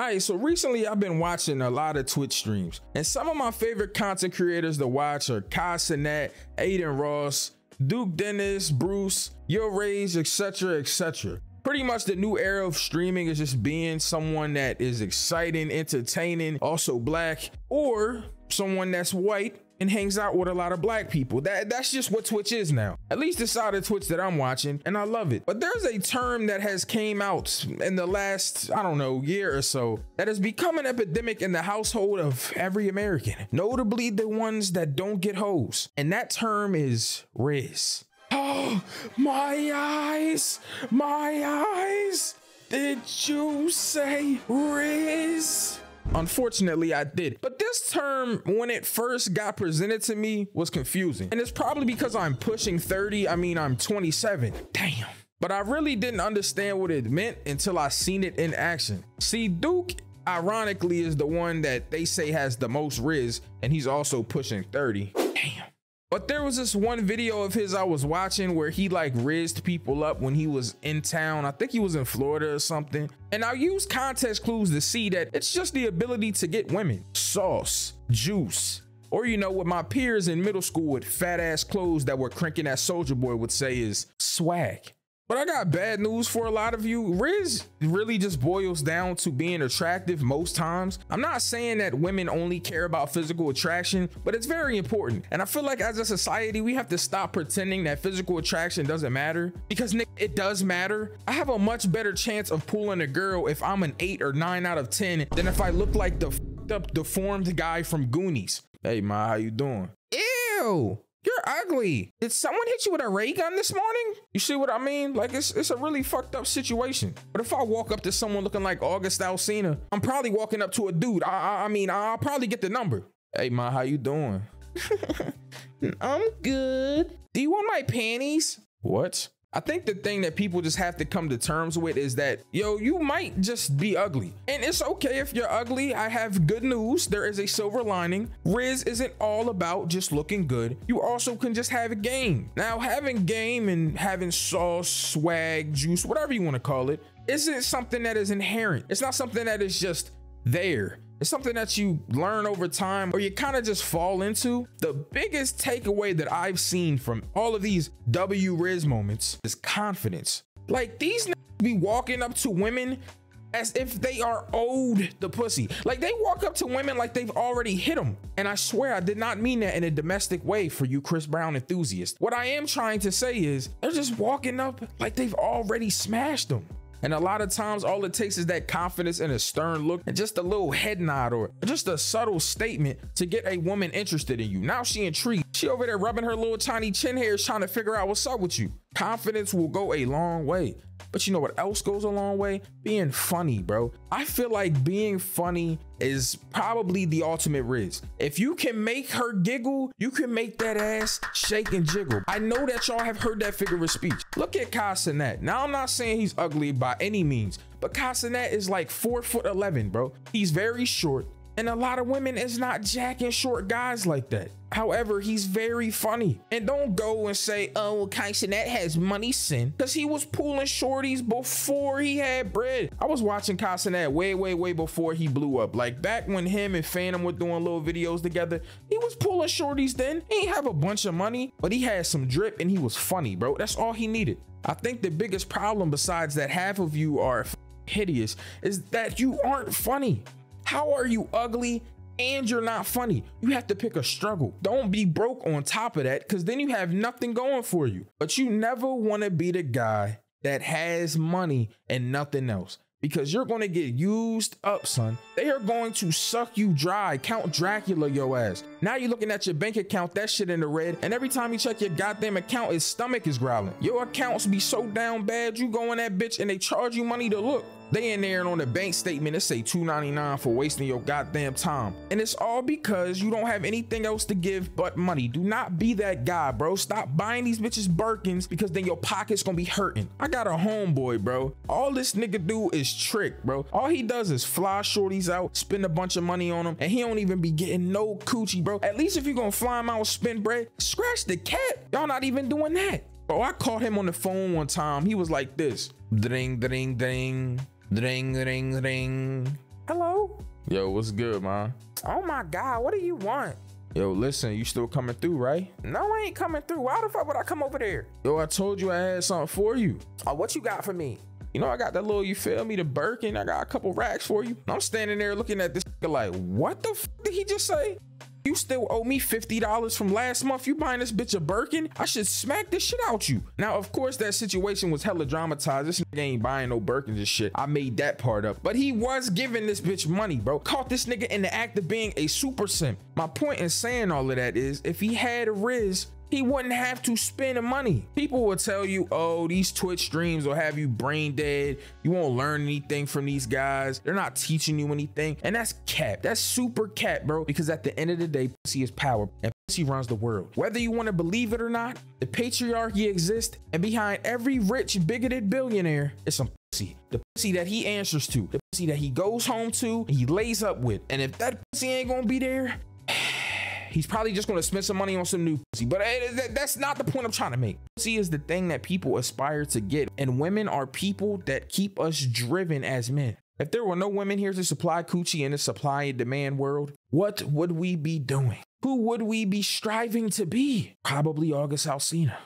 Alright, so recently I've been watching a lot of Twitch streams, and some of my favorite content creators to watch are Kai Cenat, Aiden Ross, Duke Dennis, Bruce, Yo Rizz, etc, etc. Pretty much the new era of streaming is just being someone that is exciting, entertaining, also black, or someone that's white and hangs out with a lot of black people. That's just what Twitch is now. At least the side of Twitch that I'm watching, and I love it. But there's a term that has came out in the last, I don't know, year or so that has become an epidemic in the household of every American, notably the ones that don't get hoes. And that term is Rizz. Oh, my eyes, my eyes. Did you say Rizz? Unfortunately, I did. But this term, when it first got presented to me, was confusing. And it's probably because I'm pushing 30. I mean, I'm 27. Damn. But I really didn't understand what it meant until I seen it in action. See, Duke, ironically, is the one that they say has the most Rizz, and he's also pushing 30. Damn. But there was this one video of his I was watching where he like rizzed people up when he was in town. I think he was in Florida or something. And I used context clues to see that it's just the ability to get women. Sauce, juice, or you know what my peers in middle school with fat ass clothes that were cranking that Soldier Boy would say is swag. But I got bad news for a lot of you. Rizz really just boils down to being attractive most times. I'm not saying that women only care about physical attraction, but it's very important. And I feel like as a society, we have to stop pretending that physical attraction doesn't matter, because it does matter. I have a much better chance of pulling a girl if I'm an 8 or 9 out of 10 than if I look like the fucked up deformed guy from Goonies. Hey Ma, how you doing? Ew. You're ugly. Did someone hit you with a ray gun this morning? You see what I mean? Like it's a really fucked up situation. But if I walk up to someone looking like August Alsina, I'm probably walking up to a dude. I mean, I'll probably get the number. Hey Ma, how you doing? I'm good. Do you want my panties? What? I think the thing that people just have to come to terms with is that, yo, you might just be ugly. And it's okay if you're ugly. I have good news. There is a silver lining. Rizz isn't all about just looking good. You also can just have a game. Now, having game and having sauce, swag, juice, whatever you want to call it, isn't something that is inherent. It's not something that is just there. It's something that you learn over time or you kind of just fall into. The biggest takeaway that I've seen from all of these Rizz moments is confidence. Like these be walking up to women as if they are owed the pussy. Like they walk up to women like they've already hit them. And I swear I did not mean that in a domestic way for you Chris Brown enthusiasts. What I am trying to say is they're just walking up like they've already smashed them. And a lot of times all it takes is that confidence and a stern look and just a little head nod or just a subtle statement to get a woman interested in you. Now she intrigued. She over there rubbing her little tiny chin hairs trying to figure out what's up with you. Confidence will go a long way. But you know what else goes a long way? Being funny, bro. I feel like being funny is probably the ultimate Rizz. If you can make her giggle, you can make that ass shake and jiggle. I know that y'all have heard that figure of speech. Look at Kai Cenat. Now, I'm not saying he's ugly by any means, but Kai Cenat is like 4'11", bro. He's very short. And a lot of women is not jacking short guys like that. However, he's very funny. And don't go and say, oh, well, Kai Cenat has money sin, because he was pulling shorties before he had bread. I was watching Kai Cenat way before he blew up. Like back when him and Phantom were doing little videos together, he was pulling shorties then. He ain't have a bunch of money, but he had some drip and he was funny, bro. That's all he needed. I think the biggest problem, besides that half of you are hideous, is that you aren't funny. How are you ugly and you're not funny? You have to pick a struggle. Don't be broke on top of that, because then you have nothing going for you. But you never want to be the guy that has money and nothing else, because you're going to get used up, son. They are going to suck you dry. Count Dracula your ass. Now you're looking at your bank account, that shit in the red, and every time you check your goddamn account, his stomach is growling. Your accounts be so down bad, you go in that bitch and they charge you money to look. They in there and on the bank statement, it say $2.99 for wasting your goddamn time. And it's all because you don't have anything else to give but money. Do not be that guy, bro. Stop buying these bitches Birkins, because then your pocket's gonna be hurting. I got a homeboy, bro. All this nigga do is trick, bro. All he does is fly shorties out, spend a bunch of money on them, and he don't even be getting no coochie, bro. At least if you're gonna fly him out, spend bread, scratch the cat. Y'all not even doing that. Bro, I caught him on the phone one time. He was like this. Ding, ding, ding. Ding, ding, ding. Hello? Yo, what's good, man? Oh my God, what do you want? Yo, listen, you still coming through, right? No, I ain't coming through. Why the fuck would I come over there? Yo, I told you I had something for you. Oh, what you got for me? You know, I got that little, you feel me, the Birkin. I got a couple racks for you. I'm standing there looking at this like, what the fuck did he just say? You still owe me $50 from last month. You buying this bitch a Birkin? I should smack this shit out you. Now, of course, that situation was hella dramatized. This nigga ain't buying no Birkins and shit. I made that part up. But he was giving this bitch money, bro. Caught this nigga in the act of being a super simp. My point in saying all of that is, if he had a Rizz, he wouldn't have to spend the money. People will tell you, oh, these Twitch streams will have you brain dead. You won't learn anything from these guys. They're not teaching you anything. And that's cap. That's super cap, bro. Because at the end of the day, pussy is power and pussy runs the world. Whether you want to believe it or not, the patriarchy exists. And behind every rich, bigoted billionaire is some pussy. The pussy that he answers to. The pussy that he goes home to and he lays up with. And if that pussy ain't gonna be there, he's probably just gonna spend some money on some new pussy. But that's not the point I'm trying to make. Pussy is the thing that people aspire to get. And women are people that keep us driven as men. If there were no women here to supply coochie in a supply and demand world, what would we be doing? Who would we be striving to be? Probably August Alsina.